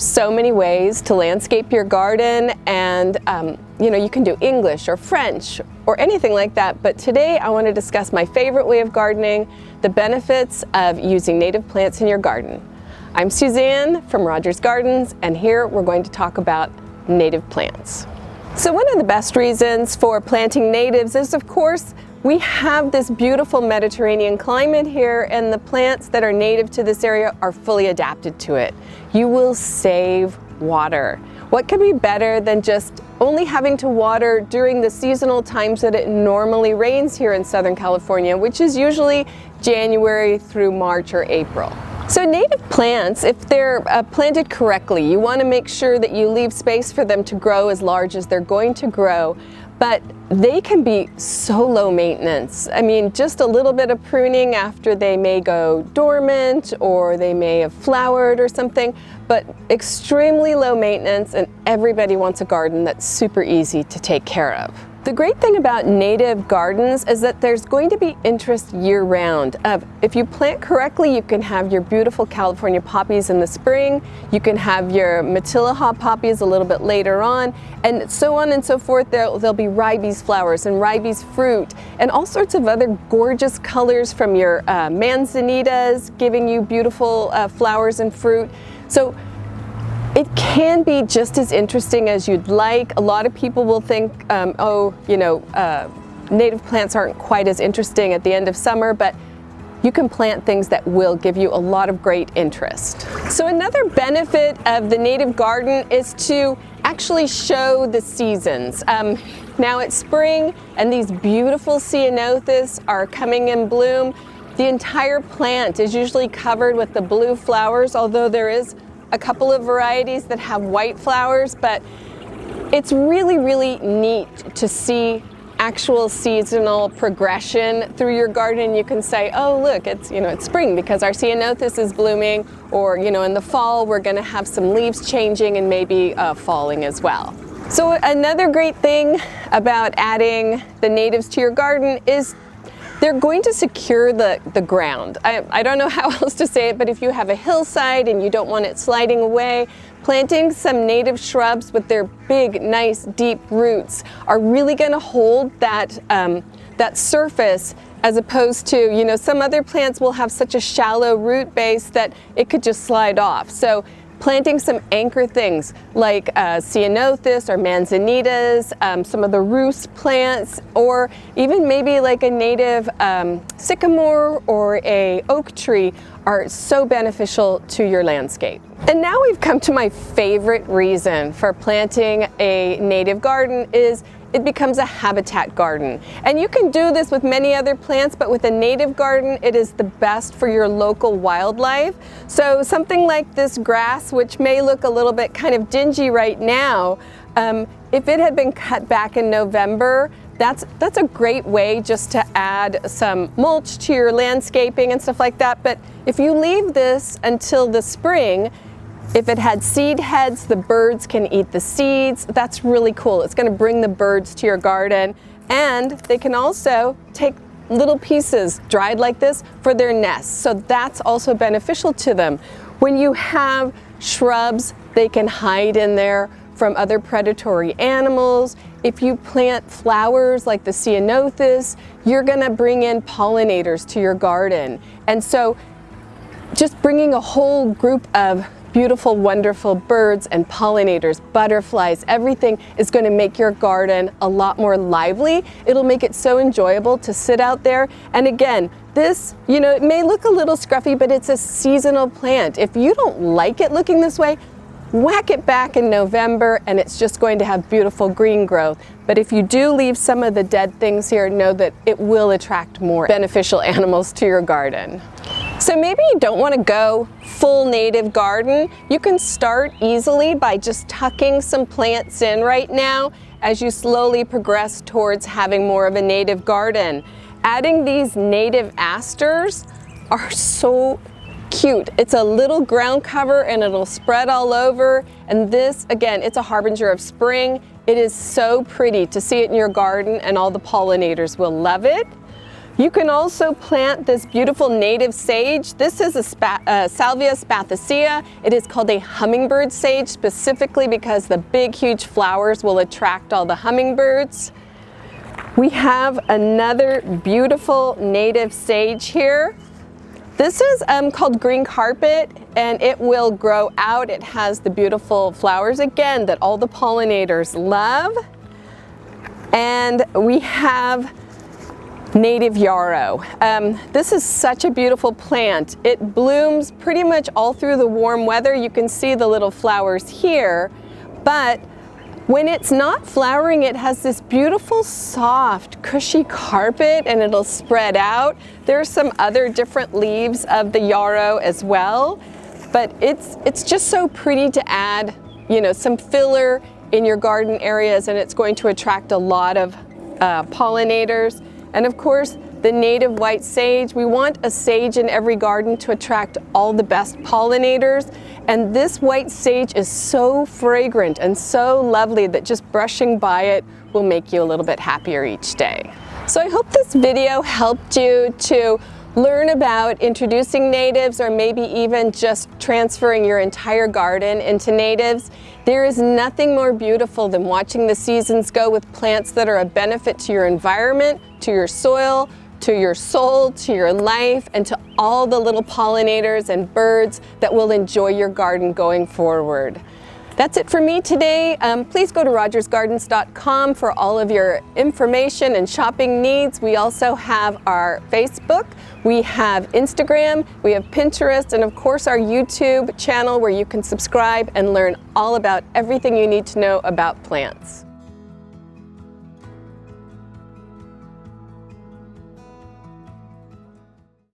so many ways to landscape your garden, and you can do English or French or anything like that, but today I want to discuss my favorite way of gardening, the benefits of using native plants in your garden. I'm Suzanne from Rogers Gardens, and here we're going to talk about native plants. So one of the best reasons for planting natives is, of course, we have this beautiful Mediterranean climate here, and the plants that are native to this area are fully adapted to it. You will save water. What could be better than just only having to water during the seasonal times that it normally rains here in Southern California, which is usually January through March or April. So native plants, if they're planted correctly, you want to make sure that you leave space for them to grow as large as they're going to grow, but they can be so low maintenance. I mean, just a little bit of pruning after they may go dormant or they may have flowered or something, but extremely low maintenance, and everybody wants a garden that's super easy to take care of. The great thing about native gardens is that there's going to be interest year-round. If you plant correctly, you can have your beautiful California poppies in the spring, you can have your Matilaha poppies a little bit later on, and so on and so forth. There'll be ribes flowers and ribes fruit and all sorts of other gorgeous colors from your manzanitas, giving you beautiful flowers and fruit. So it can be just as interesting as you'd like. A lot of people will think, native plants aren't quite as interesting at the end of summer, but you can plant things that will give you a lot of great interest. So another benefit of the native garden is to actually show the seasons. Now it's spring and these beautiful ceanothus are coming in bloom. The entire plant is usually covered with the blue flowers, although there is a couple of varieties that have white flowers, but it's really, really neat to see actual seasonal progression through your garden. You can say, oh look, it's spring because our ceanothus is blooming, or in the fall we're going to have some leaves changing and maybe falling as well. So another great thing about adding the natives to your garden is they're going to secure the ground. I don't know how else to say it, but if you have a hillside and you don't want it sliding away, planting some native shrubs with their big, nice, deep roots are really going to hold that surface, as opposed to, some other plants will have such a shallow root base that it could just slide off. So planting some anchor things like ceanothus or manzanitas, some of the roost plants, or even maybe like a native sycamore or a oak tree are so beneficial to your landscape. And now we've come to my favorite reason for planting a native garden is it becomes a habitat garden. And you can do this with many other plants, but with a native garden, it is the best for your local wildlife. So something like this grass, which may look a little bit kind of dingy right now, if it had been cut back in November, that's a great way just to add some mulch to your landscaping and stuff like that. But if you leave this until the spring, if it had seed heads, the birds can eat the seeds. That's really cool. It's going to bring the birds to your garden, and they can also take little pieces dried like this for their nests. So that's also beneficial to them. When you have shrubs, they can hide in there from other predatory animals. If you plant flowers like the ceanothus, you're going to bring in pollinators to your garden. And so just bringing a whole group of beautiful, wonderful birds and pollinators, butterflies, everything is going to make your garden a lot more lively. It'll make it so enjoyable to sit out there. And again, this, it may look a little scruffy, but it's a seasonal plant. If you don't like it looking this way, whack it back in November and it's just going to have beautiful green growth. But if you do leave some of the dead things here, know that it will attract more beneficial animals to your garden. So maybe you don't want to go full native garden. You can start easily by just tucking some plants in right now as you slowly progress towards having more of a native garden. Adding these native asters are so cute. It's a little ground cover and it'll spread all over. And this, again, it's a harbinger of spring. It is so pretty to see it in your garden, and all the pollinators will love it. You can also plant this beautiful native sage. This is a Salvia spathacea. It is called a hummingbird sage specifically because the big, huge flowers will attract all the hummingbirds. We have another beautiful native sage here. This is called green carpet, and it will grow out. It has the beautiful flowers again that all the pollinators love. And we have native yarrow. This is such a beautiful plant. It blooms pretty much all through the warm weather. You can see the little flowers here, but when it's not flowering, it has this beautiful, soft, cushy carpet, and it'll spread out. There's some other different leaves of the yarrow as well, but it's just so pretty to add, you know, some filler in your garden areas, and it's going to attract a lot of pollinators. And of course, the native white sage. We want a sage in every garden to attract all the best pollinators. And this white sage is so fragrant and so lovely that just brushing by it will make you a little bit happier each day. So I hope this video helped you to learn about introducing natives, or maybe even just transferring your entire garden into natives. There is nothing more beautiful than watching the seasons go with plants that are a benefit to your environment, to your soil, to your soul, to your life, and to all the little pollinators and birds that will enjoy your garden going forward. That's it for me today. Please go to rogersgardens.com for all of your information and shopping needs. We also have our Facebook, we have Instagram, we have Pinterest, and of course our YouTube channel where you can subscribe and learn all about everything you need to know about plants.